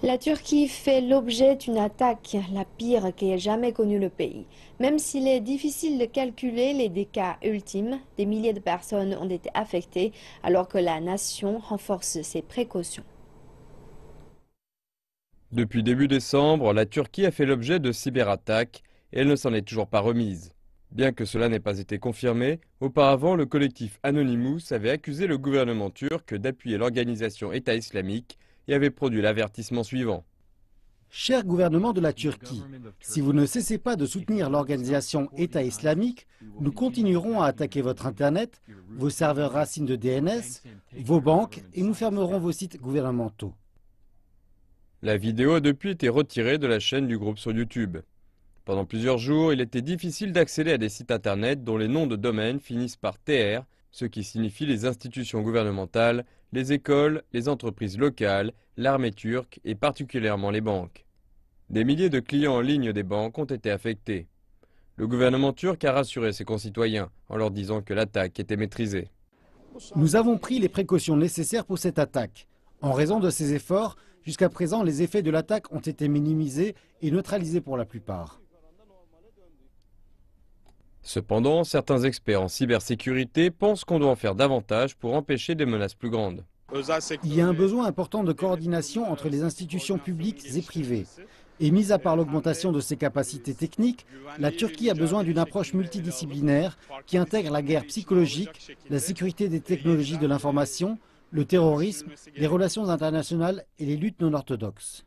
La Turquie fait l'objet d'une attaque, la pire qu'ait jamais connue le pays. Même s'il est difficile de calculer les dégâts ultimes, des milliers de personnes ont été affectées alors que la nation renforce ses précautions. Depuis début décembre, la Turquie a fait l'objet de cyberattaques et elle ne s'en est toujours pas remise. Bien que cela n'ait pas été confirmé, auparavant le collectif Anonymous avait accusé le gouvernement turc d'appuyer l'organisation État islamique et avait produit l'avertissement suivant. Cher gouvernement de la Turquie, si vous ne cessez pas de soutenir l'organisation État islamique, nous continuerons à attaquer votre Internet, vos serveurs racines de DNS, vos banques et nous fermerons vos sites gouvernementaux. La vidéo a depuis été retirée de la chaîne du groupe sur YouTube. Pendant plusieurs jours, il était difficile d'accéder à des sites internet dont les noms de domaine finissent par TR, ce qui signifie les institutions gouvernementales, les écoles, les entreprises locales, l'armée turque et particulièrement les banques. Des milliers de clients en ligne des banques ont été affectés. Le gouvernement turc a rassuré ses concitoyens en leur disant que l'attaque était maîtrisée. Nous avons pris les précautions nécessaires pour cette attaque. En raison de ces efforts, jusqu'à présent, les effets de l'attaque ont été minimisés et neutralisés pour la plupart. Cependant, certains experts en cybersécurité pensent qu'on doit en faire davantage pour empêcher des menaces plus grandes. Il y a un besoin important de coordination entre les institutions publiques et privées. Et mis à part l'augmentation de ses capacités techniques, la Turquie a besoin d'une approche multidisciplinaire qui intègre la guerre psychologique, la sécurité des technologies de l'information, le terrorisme, les relations internationales et les luttes non orthodoxes.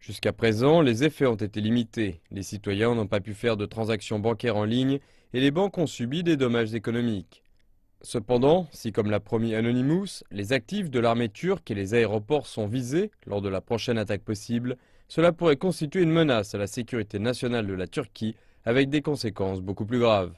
Jusqu'à présent, les effets ont été limités. Les citoyens n'ont pas pu faire de transactions bancaires en ligne et les banques ont subi des dommages économiques. Cependant, si comme l'a promis Anonymous, les actifs de l'armée turque et les aéroports sont visés lors de la prochaine attaque possible, cela pourrait constituer une menace à la sécurité nationale de la Turquie avec des conséquences beaucoup plus graves.